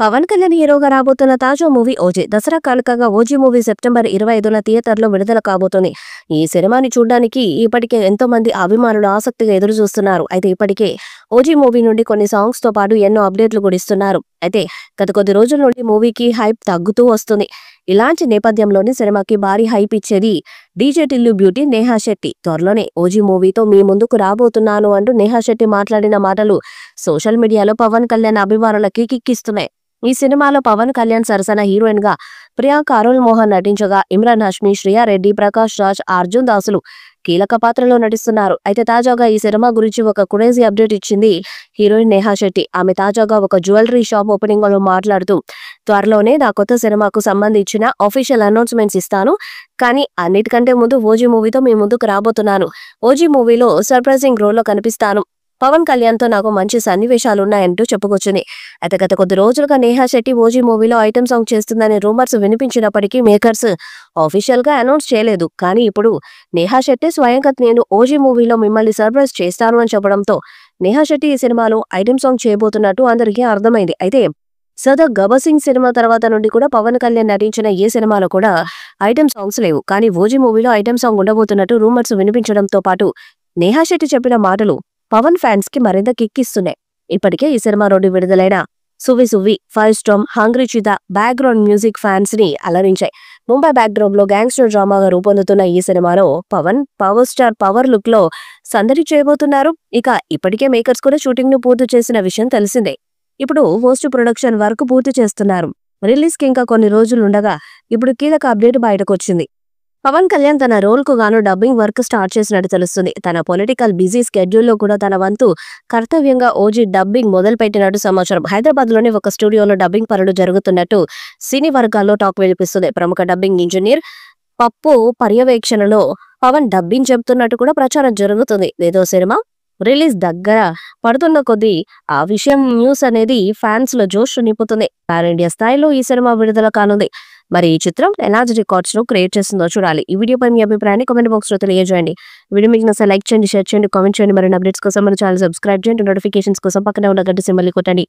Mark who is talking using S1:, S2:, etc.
S1: పవన్ కళ్యాణ్ హీరోగా రాబోతున్న తాజా మూవీ ఓజీ. దసరా కానుకగా ఓజీ మూవీ సెప్టెంబర్ 25న థియేటర్లో విడుదల కాబోతుంది. ఈ సినిమాని చూడడానికి ఇప్పటికే ఎంతో మంది అభిమానులు ఆసక్తిగా ఎదురు చూస్తున్నారు. అయితే ఇప్పటికే ఓజీ మూవీ నుండి కొన్ని సాంగ్స్ తో పాటు ఎన్నో అప్డేట్లు కూడా ఇస్తున్నారు. అయితే గత కొద్ది రోజుల నుండి మూవీకి హైప్ తగ్గుతూ వస్తుంది. ఇలాంటి నేపథ్యంలోనే సినిమాకి భారీ హైప్ ఇచ్చేది డీజే టిల్లు బ్యూటీ నేహా శెట్టి. త్వరలోనే ఓజీ మూవీతో మీ ముందుకు రాబోతున్నాను అంటూ నేహా శెట్టి మాట్లాడిన మాటలు సోషల్ మీడియాలో పవన్ కళ్యాణ్ అభిమానులకి కిక్కిస్తున్నాయి. ఈ సినిమాలో పవన్ కళ్యాణ్ సరసన హీరోయిన్ గా ప్రియాంక అరుల్ మోహన్ నటించగా ఇమ్రాన్ హష్మి, శ్రియా రెడ్డి, ప్రకాష్ రాజ్, అర్జున్ దాసులు కీలక పాత్రలో నటిస్తున్నారు. అయితే తాజాగా ఈ సినిమా గురించి ఒక క్రేజీ అప్డేట్ ఇచ్చింది హీరోయిన్ నేహా శెట్టి. ఆమె తాజాగా ఒక జ్యువెలరీ షాప్ ఓపెనింగ్ లో మాట్లాడుతూ, త్వరలోనే నా కొత్త సినిమాకు సంబంధించిన ఆఫీషియల్ అనౌన్స్మెంట్స్ ఇస్తాను, కానీ అన్నిటికంటే ముందు ఓజీ మూవీతో మీ ముందుకు రాబోతున్నాను. ఓజీ మూవీలో సర్ప్రైజింగ్ రోల్ లో కనిపిస్తాను. పవన్ కళ్యాణ్ తో నాకు మంచి సన్నివేశాలున్నాయంటూ చెప్పుకొచ్చింది. అయితే గత కొద్ది రోజులుగా నేహా శెట్టి ఓజీ మూవీలో ఐటమ్ సాంగ్ చేస్తుందనే రూమర్స్ వినిపించినప్పటికీ మేకర్స్ ఆఫీషియల్ గా అనౌన్స్ చేయలేదు. కానీ ఇప్పుడు నేహా శెట్టి స్వయంగా నేను ఓజీ మూవీలో మిమ్మల్ని సర్ప్రైజ్ చేస్తాను అని చెప్పడంతో నేహా శెట్టి ఈ సినిమాలో ఐటమ్ సాంగ్ చేయబోతున్నట్టు అందరికీ అర్థమైంది. అయితే సదర్ గబ్బర్ సింగ్ సినిమా తర్వాత నుండి కూడా పవన్ కళ్యాణ్ నటించిన ఏ సినిమాలో కూడా ఐటమ్ సాంగ్స్ లేవు. కానీ ఓజీ మూవీలో ఐటమ్ సాంగ్ ఉండబోతున్నట్టు రూమర్స్ వినిపించడంతో పాటు నేహా శెట్టి చెప్పిన మాటలు పవన్ ఫ్యాన్స్ కి మరింత కిక్కిస్తున్నాయి. ఇప్పటికే ఈ సినిమా నుండి విడుదలైన Suvvi Suvvi, fire storm, hungry cheetah background music fans ని అలరించాయి. ముంబై బ్యాక్డ్రాప్ లో గ్యాంగ్స్టర్ డ్రామాగా రూపొందుతున్న ఈ సినిమాలో Pawan power star power look లో సందడి చేయబోతున్నారు. ఇక ఇప్పటికే మేకర్స్ కూడా షూటింగ్ ను పూర్తి చేసిన విషయం తెలిసిందే. ఇప్పుడు పోస్ట్ ప్రొడక్షన్ వర్క్ పూర్తి చేస్తున్నారు. రిలీజ్ కి ఇంకా కొన్ని రోజులు ఉండగా ఇప్పుడు కీలక అప్డేట్ బయటకు వచ్చింది. పవన్ కళ్యాణ్ తన రోల్ కు గాను డబ్బింగ్ వర్క్ స్టార్ట్ చేసినట్టు తెలుస్తుంది. తన పొలిటికల్ బిజీ స్కెడ్యూల్లో కూడా తన వంతు కర్తవ్యంగా ఓజీ డబ్బింగ్ మొదలు పెట్టినట్టు సమాచారం. హైదరాబాద్ లోని ఒక స్టూడియోలో డబ్బింగ్ పనులు జరుగుతున్నట్టు సినీ వర్గాల్లో టాక్ వినిపిస్తుంది. ప్రముఖ డబ్బింగ్ ఇంజనీర్ పప్పు పర్యవేక్షణలో పవన్ డబ్బింగ్ చెబుతున్నట్టు కూడా ప్రచారం జరుగుతుంది. ఏదో సినిమా రిలీజ్ దగ్గర పడుతున్న కొద్దీ ఆ విషయం న్యూస్ అనేది ఫ్యాన్స్ లో జోష్ నింపుతుంది. పాన్ ఇండియా స్థాయిలో ఈ సినిమా విడుదల కానుంది. మరి ఈ చిత్రం ఎలాంటి రికార్డ్స్ ను క్రియేట్ చేస్తుందో చూడాలి. ఈ వీడియోపై మీ అభిప్రాయాన్ని కామెంట్ బాక్స్ లో తెలియజేయండి. వీడియో మీకు నచ్చితే లైక్ చేయండి, షేర్ చేయండి, కామెంట్ చేయండి. మరిన్ని అప్డేట్స్ కోసం మన ఛానల్ సబ్స్క్రైబ్ చేయండి. నోటిఫికేషన్స్ కోసం పక్కనే ఉన్న గంట సింబల్ కొట్టండి.